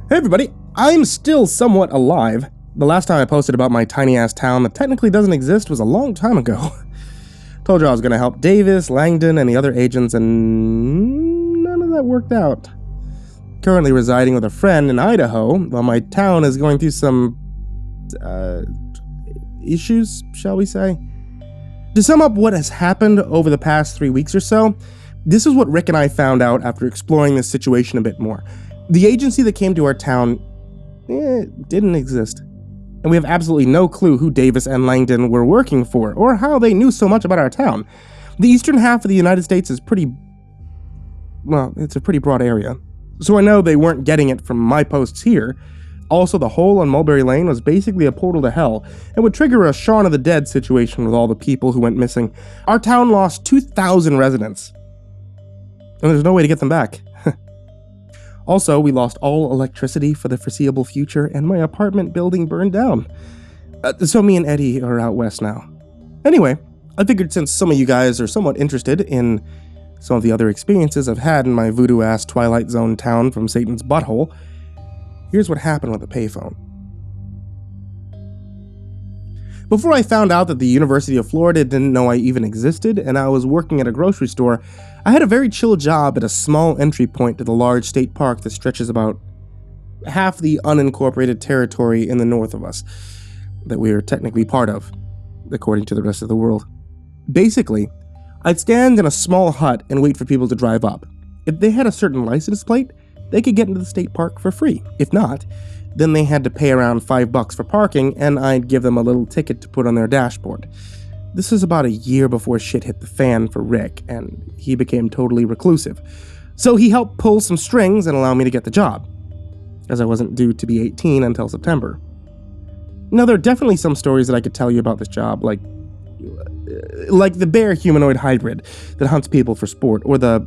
Hey everybody, I'm still somewhat alive. The last time I posted about my tiny-ass town that technically doesn't exist was a long time ago. Told you I was going to help Davis, Langdon, and the other agents, and none of that worked out. Currently residing with a friend in Idaho, while my town is going through some issues, shall we say? To sum up what has happened over the past 3 weeks or so, this is what Rick and I found out after exploring this situation a bit more. The agency that came to our town didn't exist. And we have absolutely no clue who Davis and Langdon were working for, or how they knew so much about our town. The eastern half of the United States is it's a pretty broad area. So I know they weren't getting it from my posts here. Also, the hole on Mulberry Lane was basically a portal to hell, and would trigger a Shaun of the Dead situation with all the people who went missing. Our town lost 2,000 residents, and there's no way to get them back. Also, we lost all electricity for the foreseeable future, and my apartment building burned down. So me and Eddie are out west now. Anyway, I figured since some of you guys are somewhat interested in some of the other experiences I've had in my voodoo-ass Twilight Zone town from Satan's butthole, here's what happened with the payphone. Before I found out that the University of Florida didn't know I even existed, and I was working at a grocery store, I had a very chill job at a small entry point to the large state park that stretches about half the unincorporated territory in the north of us, that we are technically part of, according to the rest of the world. Basically, I'd stand in a small hut and wait for people to drive up. If they had a certain license plate, they could get into the state park for free. If not, then they had to pay around $5 for parking, and I'd give them a little ticket to put on their dashboard. This was about a year before shit hit the fan for Rick, and he became totally reclusive. So he helped pull some strings and allow me to get the job, as I wasn't due to be 18 until September. Now, there are definitely some stories that I could tell you about this job, like the bear humanoid hybrid that hunts people for sport, or the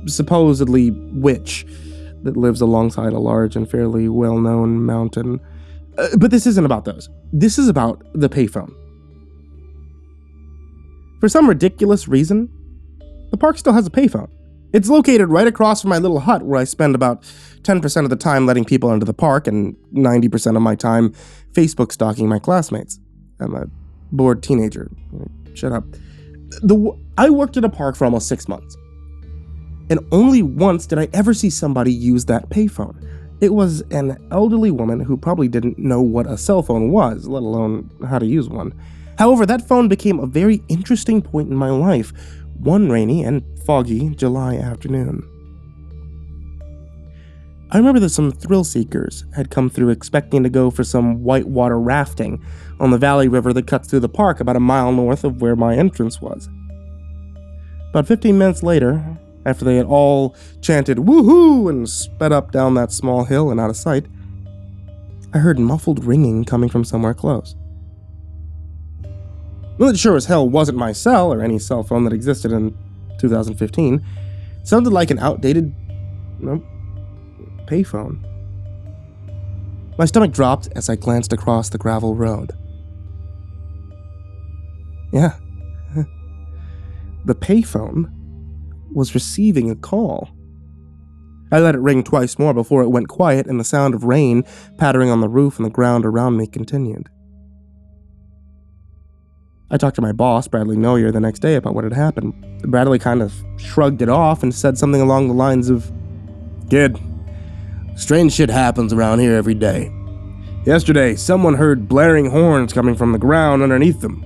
supposedly witch that lives alongside a large and fairly well-known mountain. But this isn't about those. This is about the payphone. For some ridiculous reason, the park still has a payphone. It's located right across from my little hut where I spend about 10% of the time letting people into the park and 90% of my time Facebook stalking my classmates. I'm a bored teenager. Shut up. I worked at a park for almost 6 months. And only once did I ever see somebody use that payphone. It was an elderly woman who probably didn't know what a cell phone was, let alone how to use one. However, that phone became a very interesting point in my life, one rainy and foggy July afternoon. I remember that some thrill seekers had come through expecting to go for some whitewater rafting on the Valley River that cuts through the park about a mile north of where my entrance was. About 15 minutes later, after they had all chanted woohoo and sped up down that small hill and out of sight, I heard muffled ringing coming from somewhere close. Well, it sure as hell wasn't my cell or any cell phone that existed in 2015. It sounded like an outdated, payphone. My stomach dropped as I glanced across the gravel road. Yeah, the payphone was receiving a call. I let it ring twice more before it went quiet, and the sound of rain pattering on the roof and the ground around me continued. I talked to my boss, Bradley Noyer, the next day about what had happened. Bradley kind of shrugged it off and said something along the lines of, "Kid, strange shit happens around here every day. Yesterday, someone heard blaring horns coming from the ground underneath them.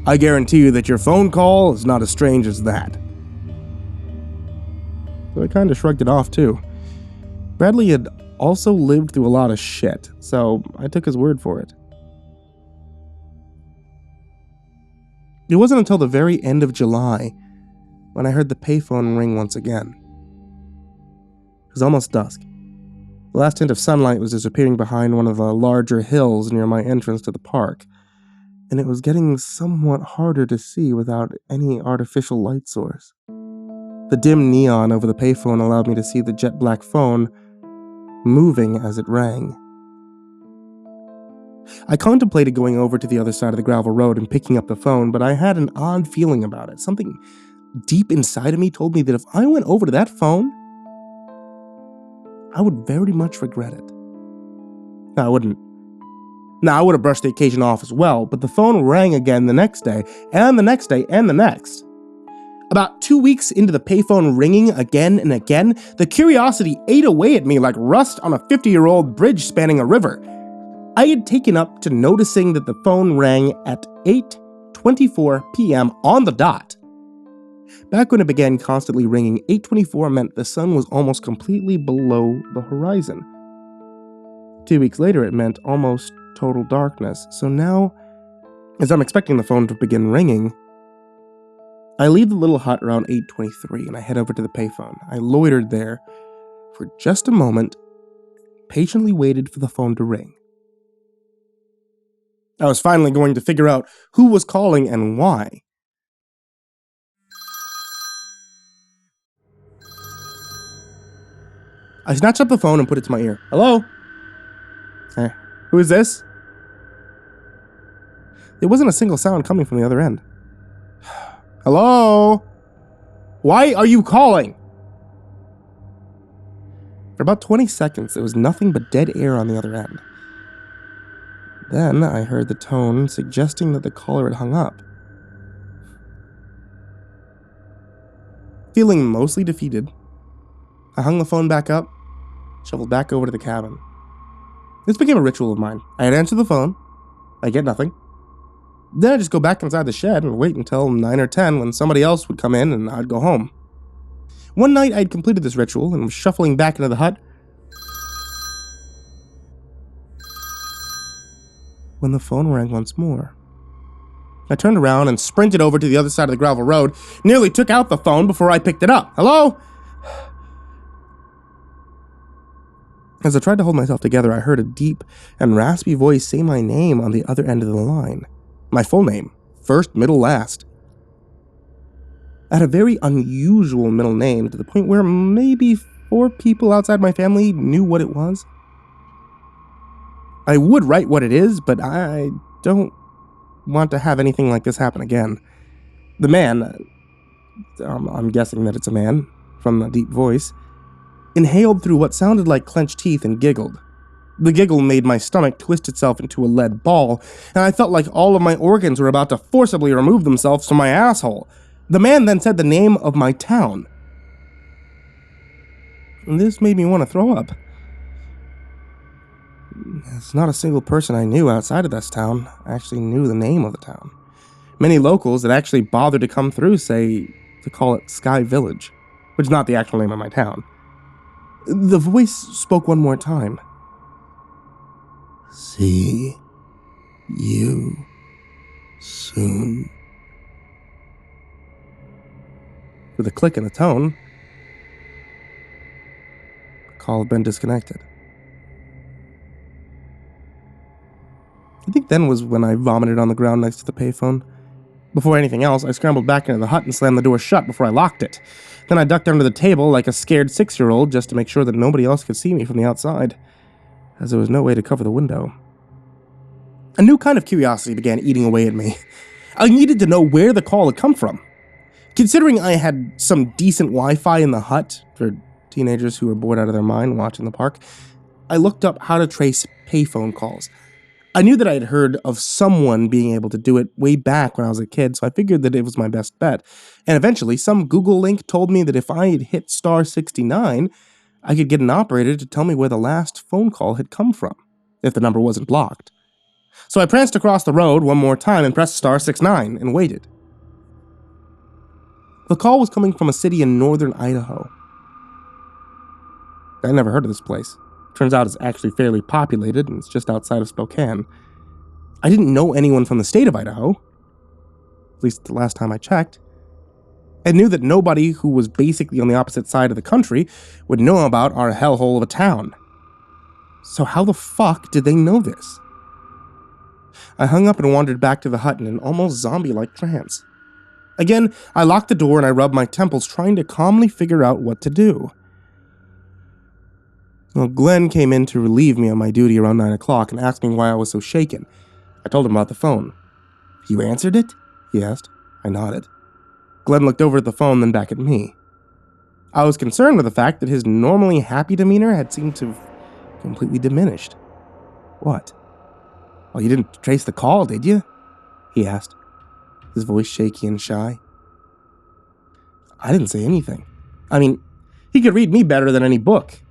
I guarantee you that your phone call is not as strange as that." So I kind of shrugged it off too. Bradley had also lived through a lot of shit, so I took his word for it. It wasn't until the very end of July when I heard the payphone ring once again. It was almost dusk. The last hint of sunlight was disappearing behind one of the larger hills near my entrance to the park, and it was getting somewhat harder to see without any artificial light source. The dim neon over the payphone allowed me to see the jet black phone moving as it rang. I contemplated going over to the other side of the gravel road and picking up the phone, but I had an odd feeling about it. Something deep inside of me told me that if I went over to that phone, I would very much regret it. No, I wouldn't. Now, I would have brushed the occasion off as well, but the phone rang again the next day, and the next day, and the next. About 2 weeks into the payphone ringing again and again, the curiosity ate away at me like rust on a 50-year-old bridge spanning a river. I had taken up to noticing that the phone rang at 8:24 p.m. on the dot. Back when it began constantly ringing, 8:24 meant the sun was almost completely below the horizon. 2 weeks later, it meant almost total darkness. So now, as I'm expecting the phone to begin ringing, I leave the little hut around 8:23 and I head over to the payphone. I loitered there for just a moment, patiently waited for the phone to ring. I was finally going to figure out who was calling and why. I snatched up the phone and put it to my ear. Hello? Hey, who is this? There wasn't a single sound coming from the other end. Hello? Why are you calling? For about 20 seconds, there was nothing but dead air on the other end. Then I heard the tone suggesting that the caller had hung up. Feeling mostly defeated, I hung the phone back up, shuffled back over to the cabin. This became a ritual of mine. I'd answer the phone, I'd get nothing. Then I'd just go back inside the shed and wait until 9 or 10 when somebody else would come in and I'd go home. One night I'd completed this ritual and was shuffling back into the hut when the phone rang once more. I turned around and sprinted over to the other side of the gravel road, nearly took out the phone before I picked it up. Hello? As I tried to hold myself together, I heard a deep and raspy voice say my name on the other end of the line. My full name, first, middle, last. I had a very unusual middle name to the point where maybe 4 people outside my family knew what it was. I would write what it is, but I don't want to have anything like this happen again. The man, I'm guessing that it's a man, from the deep voice, inhaled through what sounded like clenched teeth and giggled. The giggle made my stomach twist itself into a lead ball, and I felt like all of my organs were about to forcibly remove themselves from my asshole. The man then said the name of my town. And this made me want to throw up. There's not a single person I knew outside of this town actually knew the name of the town. Many locals that actually bothered to come through say to call it Sky Village, which is not the actual name of my town. The voice spoke one more time. See you soon. With a click and a tone, the call had been disconnected. I think then was when I vomited on the ground next to the payphone. Before anything else, I scrambled back into the hut and slammed the door shut before I locked it. Then I ducked under the table like a scared 6-year-old just to make sure that nobody else could see me from the outside, as there was no way to cover the window. A new kind of curiosity began eating away at me. I needed to know where the call had come from. Considering I had some decent Wi-Fi in the hut for teenagers who were bored out of their mind watching the park, I looked up how to trace payphone calls. I knew that I had heard of someone being able to do it way back when I was a kid, so I figured that it was my best bet. And eventually, some Google link told me that if I had hit star 69, I could get an operator to tell me where the last phone call had come from, if the number wasn't blocked. So I pranced across the road one more time and pressed star 69 and waited. The call was coming from a city in northern Idaho. I never heard of this place. Turns out it's actually fairly populated and it's just outside of Spokane. I didn't know anyone from the state of Idaho, at least the last time I checked. I knew that nobody who was basically on the opposite side of the country would know about our hellhole of a town. So how the fuck did they know this? I hung up and wandered back to the hut in an almost zombie-like trance. Again, I locked the door and I rubbed my temples, trying to calmly figure out what to do. Well, Glenn came in to relieve me on my duty around 9 o'clock and asked me why I was so shaken. I told him about the phone. "You answered it?" he asked. I nodded. Glenn looked over at the phone, then back at me. I was concerned with the fact that his normally happy demeanor had seemed to have completely diminished. What? Oh, you didn't trace the call, did you? He asked, his voice shaky and shy. I didn't say anything. I mean, he could read me better than any book.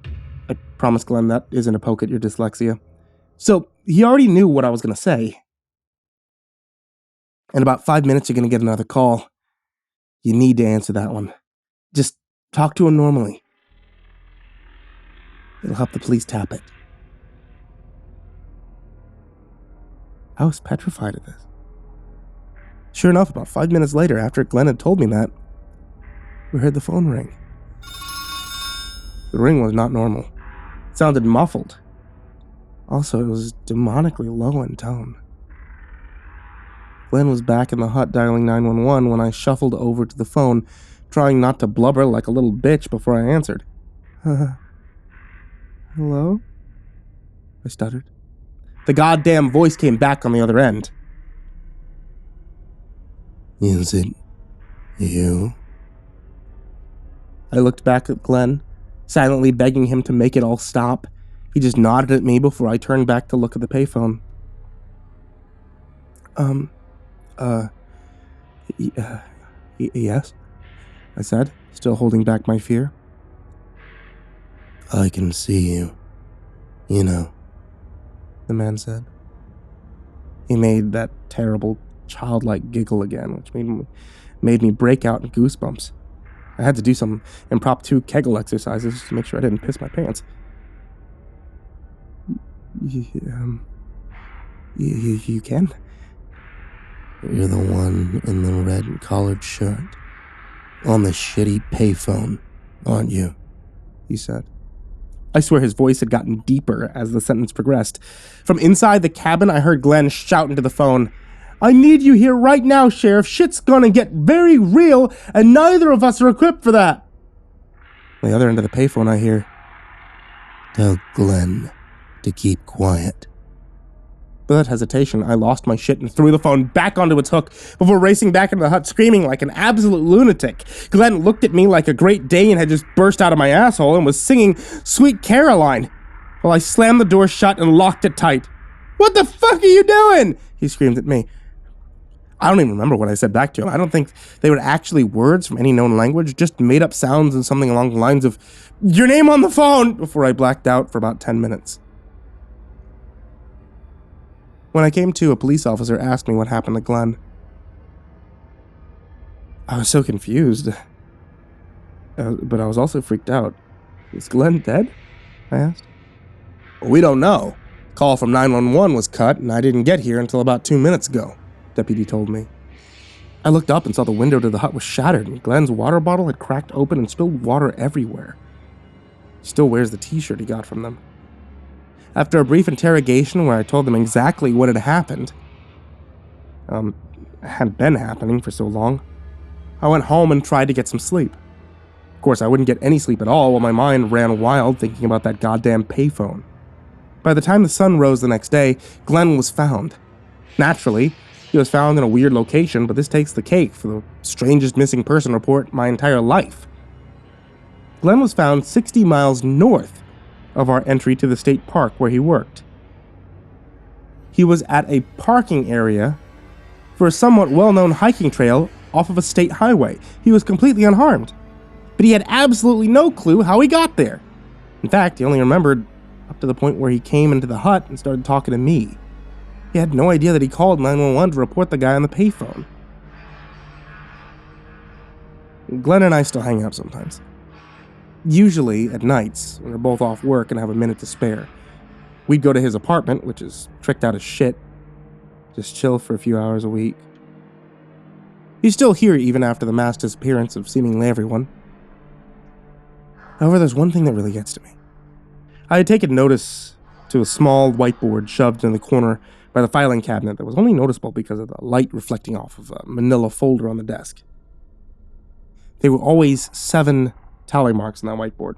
I promise, Glenn, that isn't a poke at your dyslexia. So, he already knew what I was going to say. In about 5 minutes, you're going to get another call. You need to answer that one. Just talk to him normally. It'll help the police tap it. I was petrified of this. Sure enough, about 5 minutes later, after Glenn had told me that, we heard the phone ring. The ring was not normal. It sounded muffled. Also, it was demonically low in tone. Glenn was back in the hut dialing 911 when I shuffled over to the phone, trying not to blubber like a little bitch before I answered. Hello? I stuttered. The goddamn voice came back on the other end. Is it you? I looked back at Glenn, silently begging him to make it all stop. He just nodded at me before I turned back to look at the payphone. Yes, I said, still holding back my fear. I can see you, you know, the man said. He made that terrible, childlike giggle again, which made me break out in goosebumps. I had to do some impromptu Kegel exercises to make sure I didn't piss my pants. You can? You're the one in the red collared shirt. On the shitty payphone, aren't you? He said. I swear his voice had gotten deeper as the sentence progressed. From inside the cabin, I heard Glenn shout into the phone, I need you here right now, Sheriff. Shit's gonna get very real, and neither of us are equipped for that. On the other end of the payphone, I hear, tell Glenn to keep quiet. Without hesitation, I lost my shit and threw the phone back onto its hook before racing back into the hut screaming like an absolute lunatic. Glenn looked at me like a Great Dane had just burst out of my asshole and was singing Sweet Caroline while I slammed the door shut and locked it tight. What the fuck are you doing? He screamed at me. I don't even remember what I said back to him. I don't think they were actually words from any known language, just made up sounds and something along the lines of, your name on the phone, before I blacked out for about 10 minutes. When I came to, a police officer asked me what happened to Glenn. I was so confused, but I was also freaked out. Is Glenn dead? I asked. Well, we don't know. Call from 911 was cut, and I didn't get here until about 2 minutes ago, Deputy told me. I looked up and saw the window to the hut was shattered, and Glenn's water bottle had cracked open and spilled water everywhere. He still wears the t-shirt he got from them. After a brief interrogation where I told them exactly what had happened, had been happening for so long, I went home and tried to get some sleep. Of course, I wouldn't get any sleep at all while my mind ran wild thinking about that goddamn payphone. By the time the sun rose the next day, Glenn was found. Naturally, he was found in a weird location, but this takes the cake for the strangest missing person report my entire life. Glenn was found 60 miles north of our entry to the state park where he worked. He was at a parking area for a somewhat well-known hiking trail off of a state highway. He was completely unharmed, but he had absolutely no clue how he got there. In fact, he only remembered up to the point where he came into the hut and started talking to me. He had no idea that he called 911 to report the guy on the payphone. Glenn and I still hang out sometimes. Usually at nights, when we're both off work and have a minute to spare. We'd go to his apartment, which is tricked out as shit. Just chill for a few hours a week. He's still here even after the mass disappearance of seemingly everyone. However, there's one thing that really gets to me. I had taken notice to a small whiteboard shoved in the corner by the filing cabinet that was only noticeable because of the light reflecting off of a manila folder on the desk. There were always 7 tally marks on that whiteboard.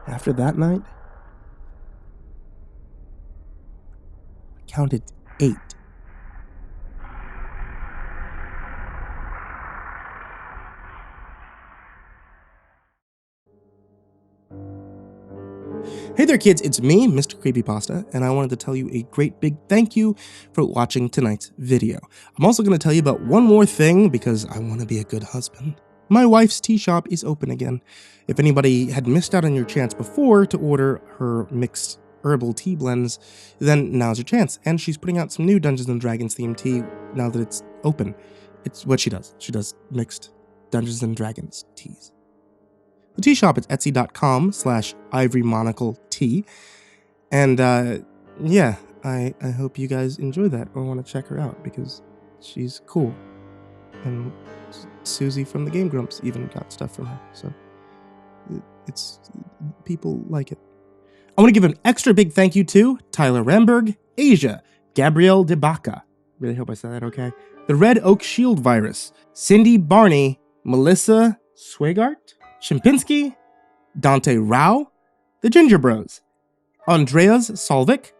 After that night, I counted 8. Hey there kids, it's me, Mr. Creepypasta, and I wanted to tell you a great big thank you for watching tonight's video. I'm also going to tell you about one more thing because I want to be a good husband. My wife's tea shop is open again. If anybody had missed out on your chance before to order her mixed herbal tea blends, then now's your chance. And she's putting out some new Dungeons & Dragons themed tea now that it's open. It's what she does. She does mixed Dungeons & Dragons teas. The tea shop is etsy.com/ivorymonocletea. And yeah, I hope you guys enjoy that or want to check her out because she's cool. And Susie from the Game Grumps even got stuff from her. So it's people like it. I want to give an extra big thank you to Tyler Ramberg, Asia, Gabrielle de Baca. Really hope I said that okay. TheRedOakShieldVirus, Sindee Barney, Melissa Swigart, Chompski, Dante Rowe, TheGingerBroz, Andreas Solvik,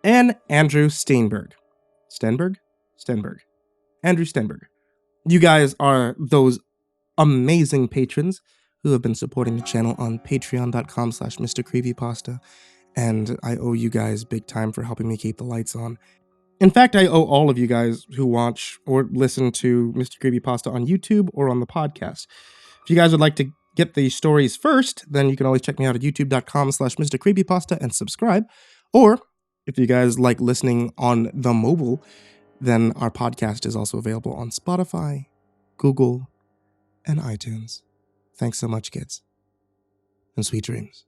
and Andrew Stenberg. Stenberg? Andrew Stenberg. You guys are those amazing patrons who have been supporting the channel on patreon.com/MrCreepyPasta, and I owe you guys big time for helping me keep the lights on. In fact, I owe all of you guys who watch or listen to Mr. Creepypasta on YouTube or on the podcast. If you guys would like to get the stories first, then you can always check me out at youtube.com/MrCreepyPasta and subscribe. Or if you guys like listening on the mobile, then our podcast is also available on Spotify, Google, and iTunes. Thanks so much, kids. And sweet dreams.